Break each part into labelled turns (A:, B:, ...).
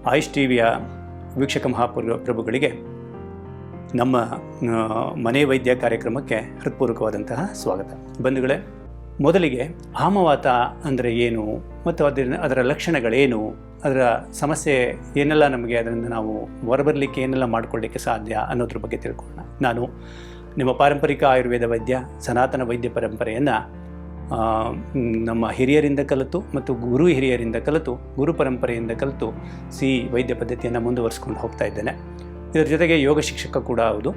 A: ಆಯುಷ್ ಟಿವಿಯ ವೀಕ್ಷಕ ಪ್ರಭುಗಳಿಗೆ ನಮ್ಮ ಮನೆ ವೈದ್ಯ ಕಾರ್ಯಕ್ರಮಕ್ಕೆ ಹೃತ್ಪೂರ್ವಕವಾದಂತಹ ಸ್ವಾಗತ. ಬಂಧುಗಳೇ, ಮೊದಲಿಗೆ ಆಮವಾತ ಅಂದರೆ ಏನು ಮತ್ತು ಅದರ ಲಕ್ಷಣಗಳೇನು, ಅದರ ಸಮಸ್ಯೆ ಏನೆಲ್ಲ, ನಮಗೆ ಅದರಿಂದ ನಾವು ಹೊರಬರಲಿಕ್ಕೆ ಏನೆಲ್ಲ ಮಾಡಿಕೊಳ್ಳಿಕ್ಕೆ ಸಾಧ್ಯ ಅನ್ನೋದ್ರ ಬಗ್ಗೆ ತಿಳ್ಕೊಳ್ಳೋಣ. ನಾನು ನಿಮ್ಮ ಪಾರಂಪರಿಕ ಆಯುರ್ವೇದ ವೈದ್ಯ, ಸನಾತನ ವೈದ್ಯ ಪರಂಪರೆಯನ್ನು ನಮ್ಮ ಹಿರಿಯರಿಂದ ಕಲಿತು ಮತ್ತು ಗುರು ಹಿರಿಯರಿಂದ ಕಲಿತು, ಗುರು ಪರಂಪರೆಯಿಂದ ಕಲಿತು ವೈದ್ಯ ಪದ್ಧತಿಯನ್ನು ಮುಂದುವರಿಸ್ಕೊಂಡು ಹೋಗ್ತಾ ಇದ್ದೇನೆ. ಇದರ ಜೊತೆಗೆ ಯೋಗ ಶಿಕ್ಷಕ ಕೂಡ ಹೌದು.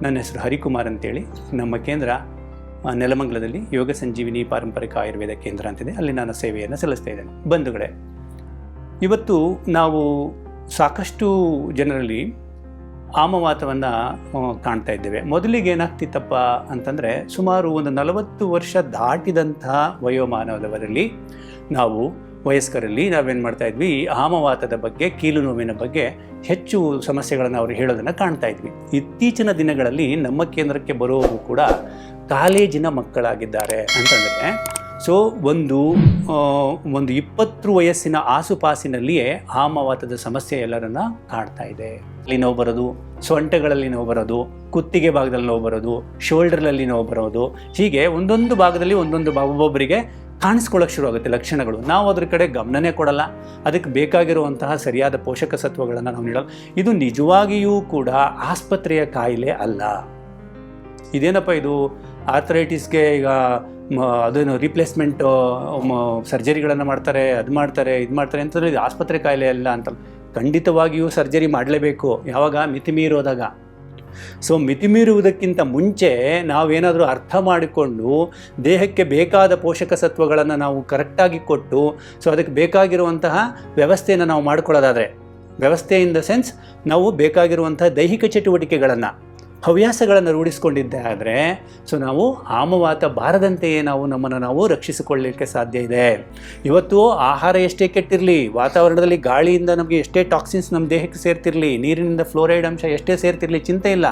A: ನನ್ನ ಹೆಸರು ಹರಿಕುಮಾರ್ ಅಂತೇಳಿ. ನಮ್ಮ ಕೇಂದ್ರ ನೆಲಮಂಗಲದಲ್ಲಿ ಯೋಗ ಸಂಜೀವಿನಿ ಪಾರಂಪರಿಕ ಆಯುರ್ವೇದ ಕೇಂದ್ರ ಅಂತಿದೆ, ಅಲ್ಲಿ ನಾನು ಸೇವೆಯನ್ನು ಸಲ್ಲಿಸ್ತಾ ಇದ್ದೇನೆ. ಬಂಧುಗಳೇ, ಇವತ್ತು ನಾವು ಸಾಕಷ್ಟು ಜನರಲ್ಲಿ ಆಮವಾತವನ್ನು ಕಾಣ್ತಾ ಇದ್ದೇವೆ. ಮೊದಲಿಗೆ ಏನಾಗ್ತಿತ್ತಪ್ಪ ಅಂತಂದರೆ, ಸುಮಾರು ಒಂದು 40 ವರ್ಷ ದಾಟಿದಂತಹ ವಯೋಮಾನದವರಲ್ಲಿ, ನಾವು ವಯಸ್ಕರಲ್ಲಿ ನಾವೇನು ಮಾಡ್ತಾ ಇದ್ವಿ, ಈ ಆಮವಾತದ ಬಗ್ಗೆ, ಕೀಲು ನೋವಿನ ಬಗ್ಗೆ ಹೆಚ್ಚು ಸಮಸ್ಯೆಗಳನ್ನು ಅವರು ಹೇಳೋದನ್ನು ಕಾಣ್ತಾ ಇದ್ವಿ. ಇತ್ತೀಚಿನ ದಿನಗಳಲ್ಲಿ ನಮ್ಮ ಕೇಂದ್ರಕ್ಕೆ ಬರುವವರು ಕೂಡ ಕಾಲೇಜಿನ ಮಕ್ಕಳಾಗಿದ್ದಾರೆ. ಅಂತಂದರೆ ಒಂದು 20 ವಯಸ್ಸಿನ ಆಸುಪಾಸಿನಲ್ಲಿಯೇ ಆಮವಾತದ ಸಮಸ್ಯೆ ಎಲ್ಲರನ್ನ ಕಾಡ್ತಾ ಇದೆ. ಅಲ್ಲಿ ನೋವು ಬರೋದು, ಸೊಂಟಗಳಲ್ಲಿ ನೋವು ಬರೋದು, ಕುತ್ತಿಗೆ ಭಾಗದಲ್ಲಿ ನೋವು ಬರೋದು, ಶೋಲ್ಡರ್ನಲ್ಲಿ ನೋವು ಬರೋದು, ಹೀಗೆ ಒಂದೊಂದು ಭಾಗದಲ್ಲಿ ಒಬ್ಬೊಬ್ಬರಿಗೆ ಕಾಣಿಸ್ಕೊಳ್ಳೋಕೆ ಶುರು ಆಗುತ್ತೆ ಲಕ್ಷಣಗಳು. ನಾವು ಅದ್ರ ಕಡೆ ಗಮನನೇ ಕೊಡಲ್ಲ. ಅದಕ್ಕೆ ಬೇಕಾಗಿರುವಂತಹ ಸರಿಯಾದ ಪೋಷಕ ಸತ್ವಗಳನ್ನು ನಾವು ನೀಡಲ್ಲ. ಇದು ನಿಜವಾಗಿಯೂ ಕೂಡ ಆಸ್ಪತ್ರೆಯ ಕಾಯಿಲೆ ಅಲ್ಲ. ಇದೇನಪ್ಪ ಇದು, ಆರ್ಥರೈಟಿಸ್ಗೆ ಈಗ ಅದೇನು ರಿಪ್ಲೇಸ್ಮೆಂಟ್ ಸರ್ಜರಿಗಳನ್ನು ಮಾಡ್ತಾರೆ, ಇದು ಮಾಡ್ತಾರೆ ಅಂತಂದರೆ ಇದು ಆಸ್ಪತ್ರೆ ಕಾಯಿಲೆ ಅಲ್ಲ ಅಂತ. ಖಂಡಿತವಾಗಿಯೂ ಸರ್ಜರಿ ಮಾಡಲೇಬೇಕು, ಯಾವಾಗ ಮಿತಿಮೀರೋದಾಗ. ಮಿತಿಮೀರುವುದಕ್ಕಿಂತ ಮುಂಚೆ ನಾವೇನಾದರೂ ಅರ್ಥ ಮಾಡಿಕೊಂಡು ದೇಹಕ್ಕೆ ಬೇಕಾದ ಪೋಷಕ ಸತ್ವಗಳನ್ನು ನಾವು ಕರೆಕ್ಟಾಗಿ ಕೊಟ್ಟು, ಅದಕ್ಕೆ ಬೇಕಾಗಿರುವಂತಹ ವ್ಯವಸ್ಥೆಯನ್ನು ನಾವು ಮಾಡ್ಕೊಳ್ಳೋದಾದರೆ, ವ್ಯವಸ್ಥೆ ಇನ್ ದ ಸೆನ್ಸ್ ನಾವು ಬೇಕಾಗಿರುವಂತಹ ದೈಹಿಕ ಚಟುವಟಿಕೆಗಳನ್ನು, ಹವ್ಯಾಸಗಳನ್ನು ರೂಢಿಸ್ಕೊಂಡಿದ್ದೆ ಆದರೆ ನಾವು ಆಮವಾತ ಬಾರದಂತೆಯೇ ನಮ್ಮನ್ನು ರಕ್ಷಿಸಿಕೊಳ್ಳಲಿಕ್ಕೆ ಸಾಧ್ಯ ಇದೆ. ಇವತ್ತು ಆಹಾರ ಎಷ್ಟೇ ಕೆಟ್ಟಿರಲಿ, ವಾತಾವರಣದಲ್ಲಿ ಗಾಳಿಯಿಂದ ನಮಗೆ ಎಷ್ಟೇ ಟಾಕ್ಸಿನ್ಸ್ ನಮ್ಮ ದೇಹಕ್ಕೆ ಸೇರ್ತಿರಲಿ, ನೀರಿನಿಂದ ಫ್ಲೋರೈಡ್ ಅಂಶ ಎಷ್ಟೇ ಸೇರ್ತಿರಲಿ, ಚಿಂತೆ ಇಲ್ಲ.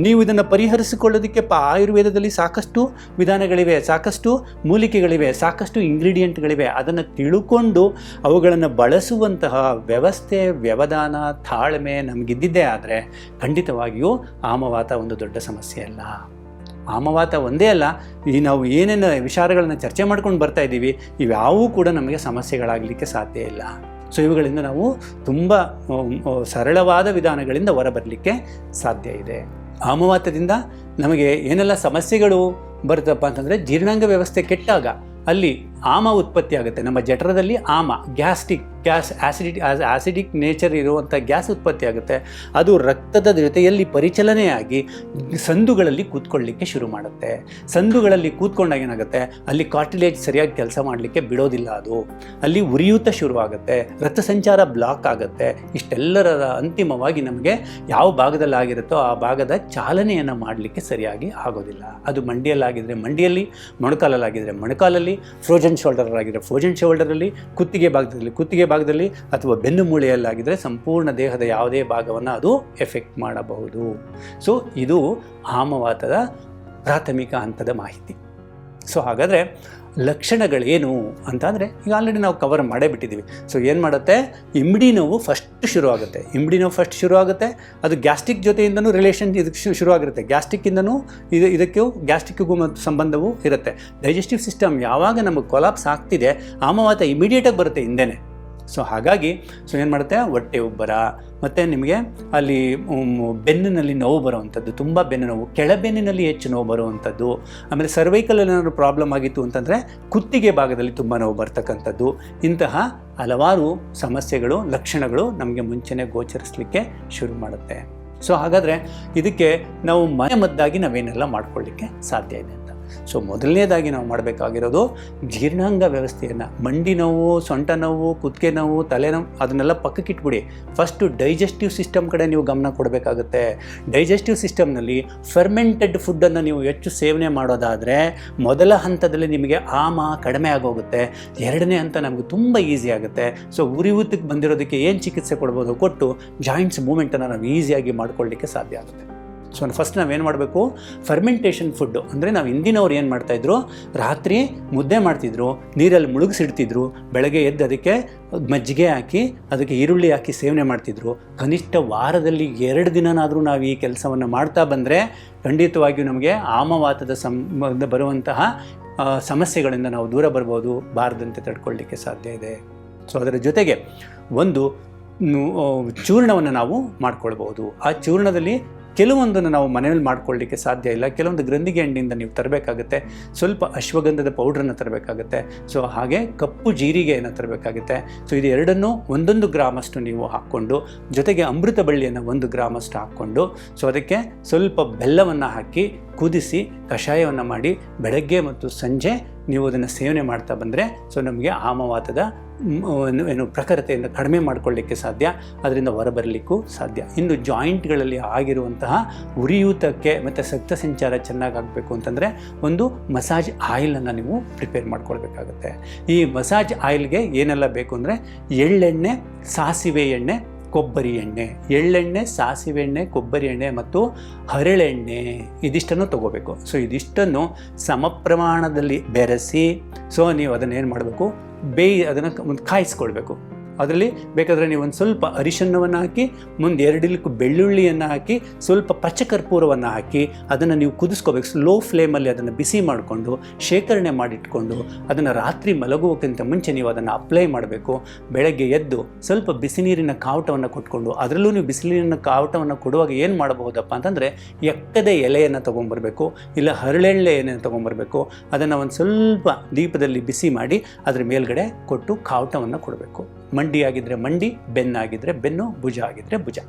A: ನೀವು ಇದನ್ನು ಪರಿಹರಿಸಿಕೊಳ್ಳೋದಕ್ಕೆ ಸಾಕಷ್ಟು ವಿಧಾನಗಳಿವೆ, ಸಾಕಷ್ಟು ಮೂಲಿಕೆಗಳಿವೆ, ಸಾಕಷ್ಟು ಇಂಗ್ರೀಡಿಯೆಂಟ್ಗಳಿವೆ. ಅದನ್ನು ತಿಳ್ಕೊಂಡು ಅವುಗಳನ್ನು ಬಳಸುವಂತಹ ವ್ಯವಸ್ಥೆ, ವ್ಯವಧಾನ, ತಾಳ್ಮೆ ನಮಗಿದ್ದಿದ್ದೇ ಆದರೆ ಖಂಡಿತವಾಗಿಯೂ ಆಮವಾತ ಒಂದು ದೊಡ್ಡ ಸಮಸ್ಯೆ ಅಲ್ಲ. ಆಮವಾತ ಒಂದೇ ಅಲ್ಲ, ನಾವು ಏನೇನು ವಿಚಾರಗಳನ್ನು ಚರ್ಚೆ ಮಾಡ್ಕೊಂಡು ಬರ್ತಾ ಇದ್ದೀವಿ, ಇವ್ಯಾವೂ ಕೂಡ ನಮಗೆ ಸಮಸ್ಯೆಗಳಾಗಲಿಕ್ಕೆ ಸಾಧ್ಯ ಇಲ್ಲ. ಇವುಗಳಿಂದ ನಾವು ತುಂಬ ಸರಳವಾದ ವಿಧಾನಗಳಿಂದ ಹೊರಬರಲಿಕ್ಕೆ ಸಾಧ್ಯ ಇದೆ. ಆಮವಾತದಿಂದ ನಮಗೆ ಏನೆಲ್ಲ ಸಮಸ್ಯೆಗಳು ಬರ್ತಪ್ಪ ಅಂತಂದರೆ, ಜೀರ್ಣಾಂಗ ವ್ಯವಸ್ಥೆ ಕೆಟ್ಟಾಗ ಅಲ್ಲಿ ಆಮ ಉತ್ಪತ್ತಿ ಆಗುತ್ತೆ. ನಮ್ಮ ಜಠರದಲ್ಲಿ ಆಸಿಡಿಕ್ ನೇಚರ್ ಇರುವಂಥ ಗ್ಯಾಸ್ ಉತ್ಪತ್ತಿ ಆಗುತ್ತೆ. ಅದು ರಕ್ತದ ಜೊತೆಯಲ್ಲಿ ಪರಿಚಲನೆಯಾಗಿ ಸಂದುಗಳಲ್ಲಿ ಕೂತ್ಕೊಳ್ಳಿಕ್ಕೆ ಶುರು ಮಾಡುತ್ತೆ. ಸಂದುಗಳಲ್ಲಿ ಕೂತ್ಕೊಂಡಾಗ ಏನಾಗುತ್ತೆ, ಅಲ್ಲಿ ಕಾರ್ಟಿಲೇಜ್ ಸರಿಯಾಗಿ ಕೆಲಸ ಮಾಡಲಿಕ್ಕೆ ಬಿಡೋದಿಲ್ಲ. ಅದು ಅಲ್ಲಿ ಉರಿಯೂತ ಶುರುವಾಗುತ್ತೆ, ರಕ್ತ ಸಂಚಾರ ಬ್ಲಾಕ್ ಆಗುತ್ತೆ. ಇಷ್ಟೆಲ್ಲರ ಅಂತಿಮವಾಗಿ ನಮಗೆ ಯಾವ ಭಾಗದಲ್ಲಿ ಆಗಿರುತ್ತೋ ಆ ಭಾಗದ ಚಾಲನೆಯನ್ನು ಮಾಡಲಿಕ್ಕೆ ಸರಿಯಾಗಿ ಆಗೋದಿಲ್ಲ. ಅದು ಮಂಡಿಯಲ್ಲಾಗಿದ್ದರೆ ಮಂಡಿಯಲ್ಲಿ, ಮೊಣಕಾಲಲ್ಲಾಗಿದ್ದರೆ ಮೊಣಕಾಲಲ್ಲಿ, ಫ್ರೋಜನ್ ಶೋಲ್ಡರ್ ಆಗಿದ್ರೆ ಫ್ರೋಜನ್ ಶೋಲ್ಡರಲ್ಲಿ, ಕುತ್ತಿಗೆ ಭಾಗದಲ್ಲಿ ಅಥವಾ ಬೆನ್ನು ಮೂಳೆಯಲ್ಲಾಗಿದ್ದರೆ ಸಂಪೂರ್ಣ ದೇಹದ ಯಾವುದೇ ಭಾಗವನ್ನು ಅದು ಎಫೆಕ್ಟ್ ಮಾಡಬಹುದು. ಇದು ಆಮವಾತದ ಪ್ರಾಥಮಿಕ ಹಂತದ ಮಾಹಿತಿ. ಹಾಗಾದರೆ ಲಕ್ಷಣಗಳೇನು ಅಂತಂದರೆ, ಈಗ ಆಲ್ರೆಡಿ ನಾವು ಕವರ್ ಮಾಡೇ ಬಿಟ್ಟಿದ್ದೀವಿ. ಏನು ಮಾಡುತ್ತೆ, ಇಮ್ಡಿ ನೋವು ಫಸ್ಟ್ ಶುರುವಾಗುತ್ತೆ. ಅದು ಗ್ಯಾಸ್ಟ್ರಿಕ್ ಜೊತೆಯಿಂದನೂ ರಿಲೇಷನ್ ಇದಕ್ಕೆ ಶುರುವಾಗಿರುತ್ತೆ. ಗ್ಯಾಸ್ಟ್ರಿಕ್ಕಿಂದನೂ ಗ್ಯಾಸ್ಟ್ರಿಕ್ಕಿಗೂ ಸಂಬಂಧವೂ ಇರುತ್ತೆ. ಡೈಜೆಸ್ಟಿವ್ ಸಿಸ್ಟಮ್ ಯಾವಾಗ ನಮಗೆ ಕೊಲಾಪ್ಸ್ ಆಗ್ತಿದೆ, ಆಮವಾತ ಇಮಿಡಿಯೇಟಾಗಿ ಬರುತ್ತೆ ಹಿಂದೆನೇ. ಹಾಗಾಗಿ ಏನು ಮಾಡುತ್ತೆ, ಹೊಟ್ಟೆ ಉಬ್ಬರ, ಮತ್ತು ನಿಮಗೆ ಅಲ್ಲಿ ಬೆನ್ನಿನಲ್ಲಿ ನೋವು ಬರುವಂಥದ್ದು, ತುಂಬ ಬೆನ್ನು ನೋವು, ಕೆಳಬೆನ್ನಿನಲ್ಲಿ ಹೆಚ್ಚು ನೋವು ಬರುವಂಥದ್ದು. ಆಮೇಲೆ ಸರ್ವೈಕಲ್ ಏನಾದರೂ ಪ್ರಾಬ್ಲಮ್ ಆಗಿತ್ತು ಅಂತಂದರೆ ಕುತ್ತಿಗೆ ಭಾಗದಲ್ಲಿ ತುಂಬ ನೋವು ಬರ್ತಕ್ಕಂಥದ್ದು. ಇಂತಹ ಹಲವಾರು ಸಮಸ್ಯೆಗಳು, ಲಕ್ಷಣಗಳು ನಮಗೆ ಮುಂಚೆನೇ ಗೋಚರಿಸಲಿಕ್ಕೆ ಶುರು ಮಾಡುತ್ತೆ. ಹಾಗಾದರೆ ಇದಕ್ಕೆ ನಾವು ಮನೆಮದ್ದಾಗಿ ನಾವೇನೆಲ್ಲ ಮಾಡ್ಕೊಳ್ಳಿಕ್ಕೆ ಸಾಧ್ಯ ಇದೆ ಅಂತ. ಮೊದಲನೇದಾಗಿ ನಾವು ಮಾಡಬೇಕಾಗಿರೋದು ಜೀರ್ಣಾಂಗ ವ್ಯವಸ್ಥೆಯನ್ನು. ಮಂಡಿ ನೋವು, ಸೊಂಟ ನೋವು, ಕುತ್ತಿಗೆ ನೋವು, ತಲೆನೋವು ಅದನ್ನೆಲ್ಲ ಪಕ್ಕಕ್ಕಿಟ್ಬಿಡಿ. ಫಸ್ಟು ಡೈಜೆಸ್ಟಿವ್ ಸಿಸ್ಟಮ್ ಕಡೆ ನೀವು ಗಮನ ಕೊಡಬೇಕಾಗುತ್ತೆ. ಡೈಜೆಸ್ಟಿವ್ ಸಿಸ್ಟಮ್ನಲ್ಲಿ ಫರ್ಮೆಂಟೆಡ್ ಫುಡ್ಡನ್ನು ನೀವು ಹೆಚ್ಚು ಸೇವನೆ ಮಾಡೋದಾದರೆ ಮೊದಲ ಹಂತದಲ್ಲಿ ನಿಮಗೆ ಆಮ ಕಡಿಮೆ ಆಗೋಗುತ್ತೆ. ಎರಡನೇ ಹಂತ ನಮಗೆ ತುಂಬ ಈಸಿ ಆಗುತ್ತೆ. ಉರಿಯೂತಕ್ಕೆ ಬಂದಿರೋದಕ್ಕೆ ಏನು ಚಿಕಿತ್ಸೆ ಕೊಡ್ಬೋದು ಕೊಟ್ಟು ಜಾಯಿಂಟ್ಸ್ ಮೂಮೆಂಟನ್ನು ನಾವು ಈಸಿಯಾಗಿ ಮಾಡ್ಕೊಳ್ಳಿಕ್ಕೆ ಸಾಧ್ಯ ಆಗುತ್ತೆ. ಸೊ ಫಸ್ಟ್ ನಾವೇನು ಮಾಡಬೇಕು, ಫರ್ಮೆಂಟೇಷನ್ ಫುಡ್ಡು ಅಂದರೆ ನಾವು ಹಿಂದಿನವ್ರು ಏನು ಮಾಡ್ತಾಯಿದ್ರು, ರಾತ್ರಿ ಮುದ್ದೆ ಮಾಡ್ತಿದ್ರು, ನೀರಲ್ಲಿ ಮುಳುಗಿಸಿಡ್ತಿದ್ರು, ಬೆಳಗ್ಗೆ ಎದ್ದು ಅದಕ್ಕೆ ಮಜ್ಜಿಗೆ ಹಾಕಿ ಅದಕ್ಕೆ ಈರುಳ್ಳಿ ಹಾಕಿ ಸೇವನೆ ಮಾಡ್ತಿದ್ರು. ಕನಿಷ್ಠ ವಾರದಲ್ಲಿ 2 ದಿನನಾದರೂ ನಾವು ಈ ಕೆಲಸವನ್ನು ಮಾಡ್ತಾ ಬಂದರೆ ಖಂಡಿತವಾಗಿಯೂ ನಮಗೆ ಆಮವಾತದ ಬರುವಂತಹ ಸಮಸ್ಯೆಗಳಿಂದ ನಾವು ದೂರ ಬರ್ಬೋದು, ಬಾರದಂತೆ ತಡ್ಕೊಳ್ಳಿಕ್ಕೆ ಸಾಧ್ಯ ಇದೆ. ಸೊ ಅದರ ಜೊತೆಗೆ ಒಂದು ಚೂರ್ಣವನ್ನು ನಾವು ಮಾಡ್ಕೊಳ್ಬೋದು. ಆ ಚೂರ್ಣದಲ್ಲಿ ಕೆಲವೊಂದನ್ನು ನಾವು ಮನೆಯಲ್ಲಿ ಮಾಡ್ಕೊಳ್ಳಿಕ್ಕೆ ಸಾಧ್ಯ ಇಲ್ಲ. ಕೆಲವೊಂದು ಗ್ರಂಥಿಗೆ ಹಣ್ಣಿಂದ ನೀವು ತರಬೇಕಾಗುತ್ತೆ, ಸ್ವಲ್ಪ ಅಶ್ವಗಂಧದ ಪೌಡ್ರನ್ನು ತರಬೇಕಾಗುತ್ತೆ, ಸೊ ಹಾಗೆ ಕಪ್ಪು ಜೀರಿಗೆಯನ್ನು ತರಬೇಕಾಗುತ್ತೆ. ಸೊ ಇದು ಎರಡನ್ನೂ 1 ಗ್ರಾಮಷ್ಟು ನೀವು ಹಾಕ್ಕೊಂಡು, ಜೊತೆಗೆ ಅಮೃತ ಬಳ್ಳಿಯನ್ನು 1 ಗ್ರಾಮಷ್ಟು ಹಾಕ್ಕೊಂಡು, ಸೊ ಅದಕ್ಕೆ ಸ್ವಲ್ಪ ಬೆಲ್ಲವನ್ನು ಹಾಕಿ ಕುದಿಸಿ ಕಷಾಯವನ್ನು ಮಾಡಿ ಬೆಳಗ್ಗೆ ಮತ್ತು ಸಂಜೆ ನೀವು ಅದನ್ನು ಸೇವನೆ ಮಾಡ್ತಾ ಬಂದರೆ ಸೊ ನಮಗೆ ಆಮವಾತದ ಪ್ರಖರತೆಯನ್ನು ಕಡಿಮೆ ಮಾಡಿಕೊಳ್ಳಿಕ್ಕೆ ಸಾಧ್ಯ, ಅದರಿಂದ ಹೊರಬರಲಿಕ್ಕೂ ಸಾಧ್ಯ. ಇನ್ನು ಜಾಯಿಂಟ್ಗಳಲ್ಲಿ ಆಗಿರುವಂತಹ ಉರಿಯೂತಕ್ಕೆ ಮತ್ತು ರಕ್ತ ಸಂಚಾರ ಚೆನ್ನಾಗಿ ಆಗಬೇಕು ಅಂತಂದರೆ ಒಂದು ಮಸಾಜ್ ಆಯಿಲನ್ನು ನೀವು ಪ್ರಿಪೇರ್ ಮಾಡ್ಕೊಳ್ಬೇಕಾಗತ್ತೆ. ಈ ಮಸಾಜ್ ಆಯಿಲ್ಗೆ ಏನೆಲ್ಲ ಬೇಕು ಅಂದರೆ ಎಳ್ಳೆಣ್ಣೆ, ಸಾಸಿವೆ ಎಣ್ಣೆ, ಕೊಬ್ಬರಿ ಎಣ್ಣೆ, ಎಳ್ಳೆಣ್ಣೆ, ಸಾಸಿವೆ ಎಣ್ಣೆ, ಕೊಬ್ಬರಿ ಎಣ್ಣೆ ಮತ್ತು ಹರಳೆಣ್ಣೆ ಇದಿಷ್ಟನ್ನು ತೊಗೋಬೇಕು. ಸೊ ಇದಿಷ್ಟನ್ನು ಸಮ ಪ್ರಮಾಣದಲ್ಲಿ ಬೆರೆಸಿ ಸೊ ನೀವು ಅದನ್ನು ಏನು ಮಾಡಬೇಕು, ಅದನ್ನು ಕಾಯಿಸ್ಕೊಳ್ಬೇಕು. ಅದರಲ್ಲಿ ಬೇಕಾದರೆ ನೀವು ಒಂದು ಸ್ವಲ್ಪ ಅರಿಶಿಣವನ್ನು ಹಾಕಿ, ಮುಂದೆ 2 ಇಲಕ್ಕು ಬೆಳ್ಳುಳ್ಳಿಯನ್ನು ಹಾಕಿ, ಸ್ವಲ್ಪ ಪಚ್ಚಕರ್ಪೂರವನ್ನು ಹಾಕಿ ಅದನ್ನು ನೀವು ಕುದಿಸ್ಕೋಬೇಕು. ಲೋ ಫ್ಲೇಮಲ್ಲಿ ಅದನ್ನು ಬಿಸಿ ಮಾಡಿಕೊಂಡು ಶೇಖರಣೆ ಮಾಡಿಟ್ಕೊಂಡು ಅದನ್ನು ರಾತ್ರಿ ಮಲಗುವಕ್ಕಿಂತ ಮುಂಚೆ ನೀವು ಅದನ್ನು ಅಪ್ಲೈ ಮಾಡಬೇಕು. ಬೆಳಗ್ಗೆ ಎದ್ದು ಸ್ವಲ್ಪ ಬಿಸಿನೀರಿನ ಕಾವಟವನ್ನು ಕೊಟ್ಕೊಂಡು, ಅದರಲ್ಲೂ ನೀವು ಬಿಸಿನೀರಿನ ಕಾವಟವನ್ನು ಕೊಡುವಾಗ ಏನು ಮಾಡಬಹುದಪ್ಪ ಅಂತಂದರೆ ಎಕ್ಕದ ಎಲೆಯನ್ನು ತೊಗೊಂಬರ್ಬೇಕು, ಇಲ್ಲ ಹರಳೆಣ್ಣೆ ಎಲೆಯನ್ನು ತೊಗೊಂಬರ್ಬೇಕು. ಅದನ್ನು ಒಂದು ಸ್ವಲ್ಪ ದೀಪದಲ್ಲಿ ಬಿಸಿ ಮಾಡಿ ಅದರ ಮೇಲ್ಗಡೆ ಕೊಟ್ಟು ಕಾವಟವನ್ನು ಕೊಡಬೇಕು. ಮಂಡಿ ಆಗಿದ್ದರೆ ಮಂಡಿ, ಬೆನ್ನಾಗಿದ್ದರೆ ಬೆನ್ನು, ಭುಜ ಆಗಿದ್ದರೆ ಭುಜ.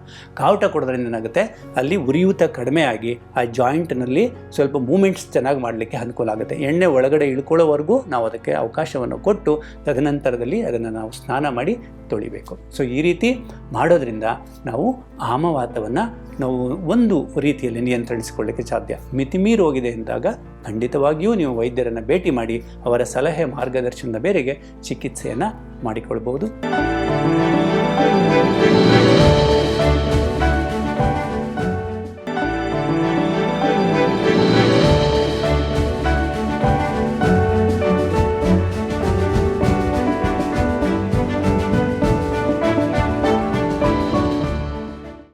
A: ಕಾವಟ ಕೊಡೋದ್ರಿಂದ ಏನಾಗುತ್ತೆ, ಅಲ್ಲಿ ಉರಿಯೂತ ಕಡಿಮೆ ಆಗಿ ಆ ಜಾಯಿಂಟ್ನಲ್ಲಿ ಸ್ವಲ್ಪ ಮೂಮೆಂಟ್ಸ್ ಚೆನ್ನಾಗಿ ಮಾಡಲಿಕ್ಕೆ ಅನುಕೂಲ ಆಗುತ್ತೆ. ಎಣ್ಣೆ ಒಳಗಡೆ ಇಳ್ಕೊಳ್ಳೋವರೆಗೂ ನಾವು ಅದಕ್ಕೆ ಅವಕಾಶವನ್ನು ಕೊಟ್ಟು ತದನಂತರದಲ್ಲಿ ಅದನ್ನು ನಾವು ಸ್ನಾನ ಮಾಡಿ ತೊಳಿಬೇಕು. ಸೊ ಈ ರೀತಿ ಮಾಡೋದ್ರಿಂದ ನಾವು ಆಮವಾತವನ್ನು ನಾವು ಒಂದು ರೀತಿಯಲ್ಲಿ ನಿಯಂತ್ರಿಸಿಕೊಳ್ಳಲಿಕ್ಕೆ ಸಾಧ್ಯ. ಮಿತಿಮೀರಿ ಹೋಗಿದೆ ಎಂದಾಗ ಖಂಡಿತವಾಗಿಯೂ ನೀವು ವೈದ್ಯರನ್ನು ಭೇಟಿ ಮಾಡಿ ಅವರ ಸಲಹೆ ಮಾರ್ಗದರ್ಶನದ ಮೇರೆಗೆ ಚಿಕಿತ್ಸೆಯನ್ನು ಮಾಡಿಕೊಳ್ಬೋದು.